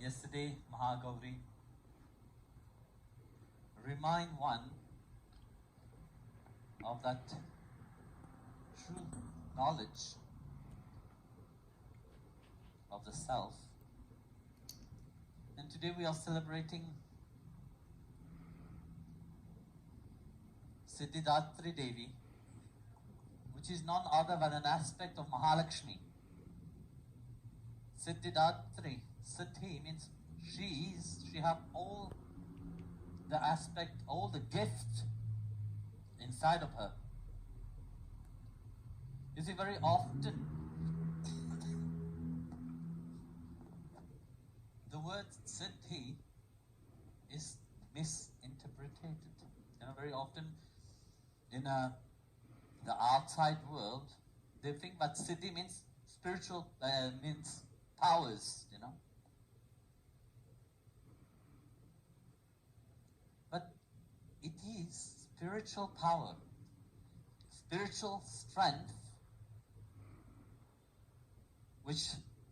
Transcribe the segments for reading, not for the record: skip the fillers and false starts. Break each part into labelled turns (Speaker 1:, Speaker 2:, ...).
Speaker 1: Yesterday, Mahagauri remind one of that true knowledge of the self. And today we are celebrating Siddhidatri Devi, which is none other than an aspect of Mahalakshmi. Siddhidatri, Siddhi means she have all the aspect, all the gift inside of her. You see, very often the word Siddhi is misinterpreted. Very often in the outside world, they think that Siddhi means spiritual, means powers, But it is spiritual power, spiritual strength, which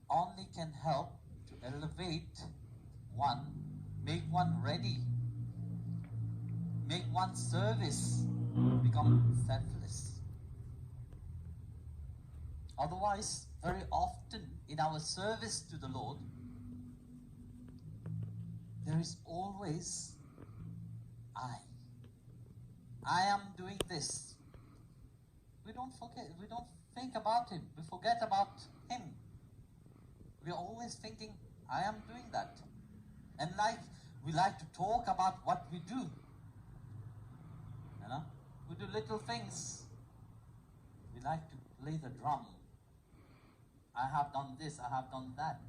Speaker 1: only can help to elevate one, make one ready, make one's service become selfless. Otherwise, very often in our service to the Lord, there is always I am doing this. We don't think about Him. We forget about Him. We are always thinking, I am doing that. And we like to talk about what we do. We do little things. We like to play the drum. I have done this, I have done that.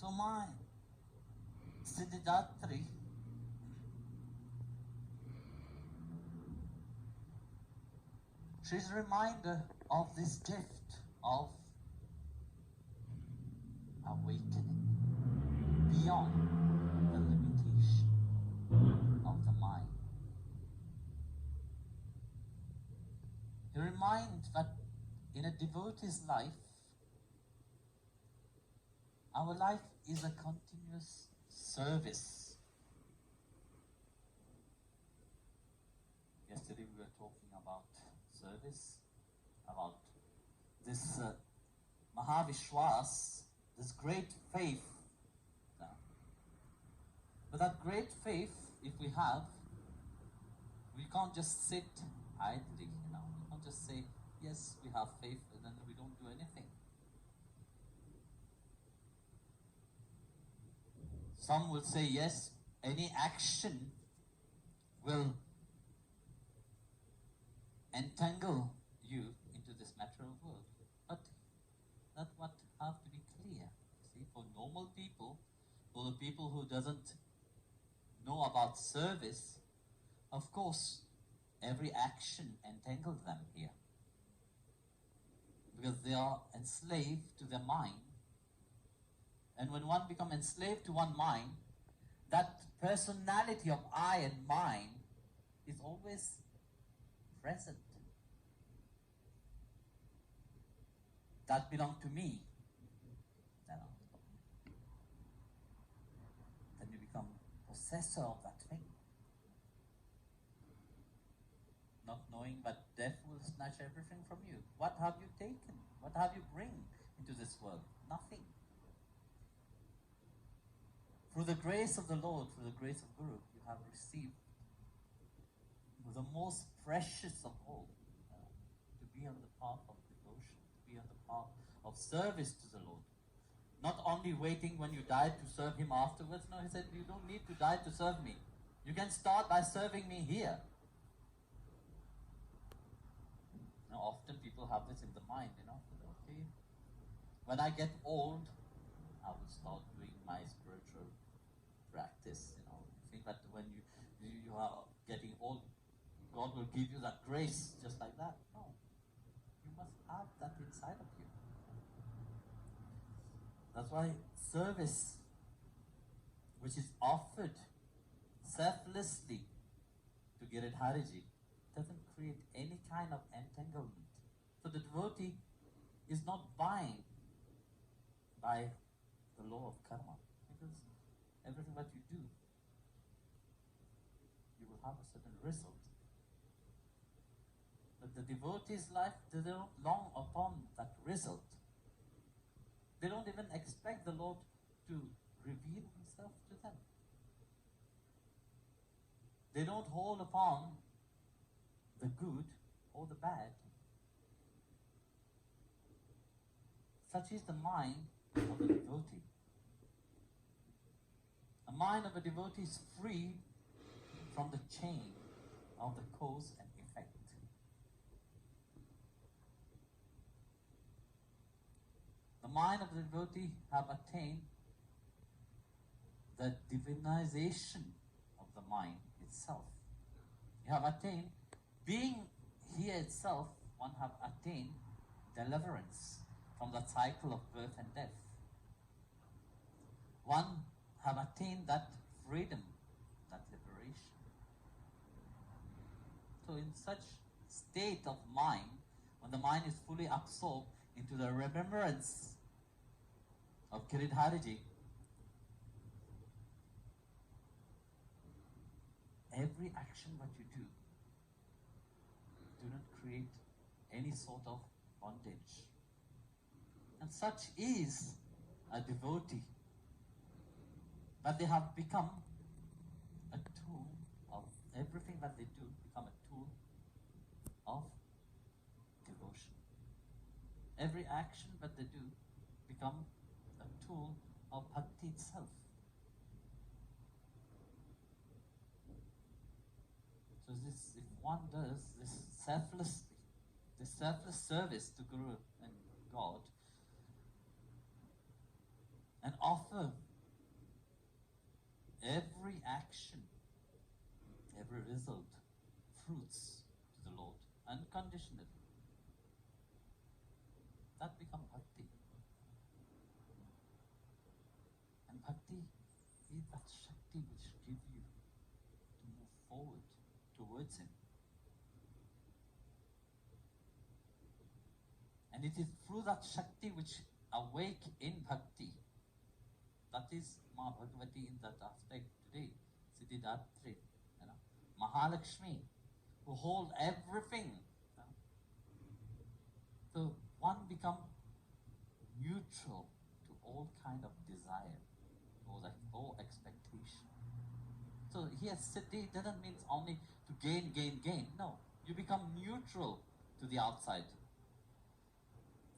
Speaker 1: So my Siddhidatri she's a reminder of this gift of awakening beyond the limitation of the mind. You remind that in a devotee's life, our life is a continuous service. Yesterday we were talking about service, about this Mahavishwas, this great faith. But that great faith, if we have, we can't just sit idly, We can't just say, yes, we have faith, and then we don't do anything. Some will say, yes, any action will entangle you into this material world. But that's what have to be clear. See, for normal people, for the people who doesn't know about service, of course, every action entangles them here. Because they are enslaved to their mind. And when one becomes enslaved to one mind, that personality of I and mine is always present. That belongs to me. Then you become possessor of that thing. Not knowing that death will snatch everything from you. What have you taken? What have you bring into this world? Nothing. Through the grace of the Lord, through the grace of Guru, you have received the most precious of all, to be on the path of devotion, to be on the path of service to the Lord. Not only waiting when you die to serve Him afterwards. No, He said, you don't need to die to serve me. You can start by serving me here. Now, often people have this in the mind, okay, when I get old, I will start doing my spiritual practice. You think that when you are getting old, God will give you that grace just like that. No. You must have that inside of you. That's why service, which is offered selflessly to Giridhariji, doesn't create any kind of entanglement. So the devotee is not buying by the law of karma. Because everything that you do, you will have a certain result. But the devotee's life, they don't long upon that result. They don't even expect the Lord to reveal himself to them. They don't hold upon the good or the bad. Such is the mind of a devotee. The mind of a devotee is free from the chain of the cause and effect. The mind of the devotee have attained the divinization of the mind itself. You have attained, being here itself, one have attained deliverance from the cycle of birth and death. One have attained that freedom, that liberation. So in such state of mind, when the mind is fully absorbed into the remembrance of Giridhariji, every action that you do not create any sort of bondage. And such is a devotee, that they have become a tool of everything that they do, become a tool of devotion. Every action that they do become a tool of bhakti itself. So this, if one does this selfless service to Guru and God, and offer every action, every result, fruits to the Lord, unconditionally, that becomes bhakti. And bhakti is that Shakti which gives you to move forward towards Him. And it is through that Shakti which awake in bhakti. That is Ma Bhagavati in that aspect today. Siddhidatri, Mahalakshmi, who hold everything. So one become neutral to all kind of desire, all expectation. So here Siddhi doesn't mean only to gain. No, you become neutral to the outside.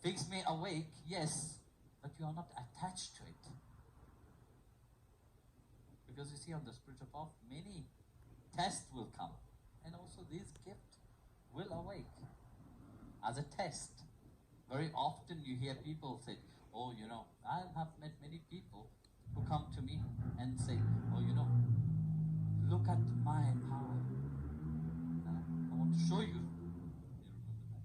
Speaker 1: Things may awake, yes, but you are not attached to it. Because you see, on the spiritual path, many tests will come. And also this gift will awake as a test. Very often you hear people say, oh, I have met many people who come to me and say, oh, look at my power. I want to show you. You remember that?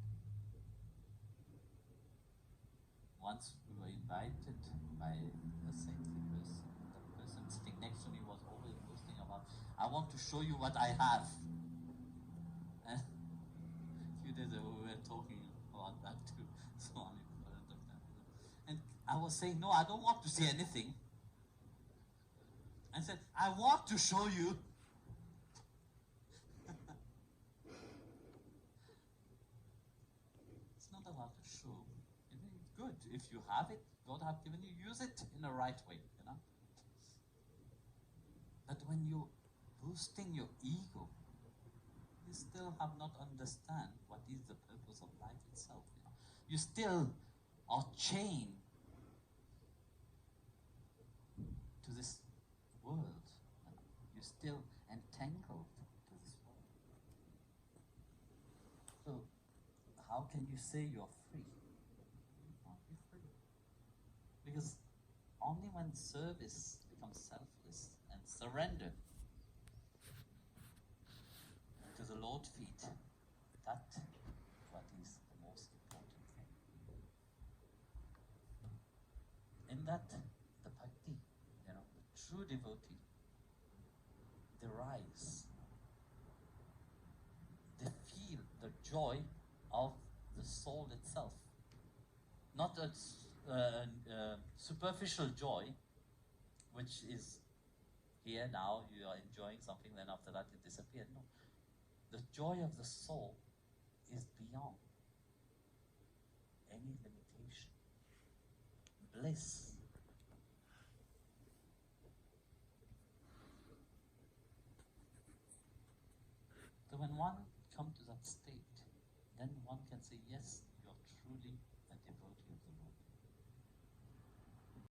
Speaker 1: Once we were invited by a saintly person. The person sitting next to me was always boasting about, I want to show you what I have. And a few days ago we were talking about that too. So on in front of them. And I was saying, no, I don't want to see anything. I said, I want to show you. It's not about to show. It's good. If you have it, God has given you, use it in the right way, But when you're boosting your ego, you still have not understand what is the purpose of life itself. You still are chained to this world. You're still entangled to this world. So how can you say you're free? You can't be free. Because only when service becomes selfless and surrender to the Lord's feet, that what is the most important thing. In that, the bhakti, the true devotee, derives, they feel the joy of the soul itself. Not superficial joy, which is here now, you are enjoying something, then after that it disappeared. No. The joy of the soul is beyond any limitation. Bliss. So when one comes to that state, then one can say, yes, you're truly a devotee of the Lord.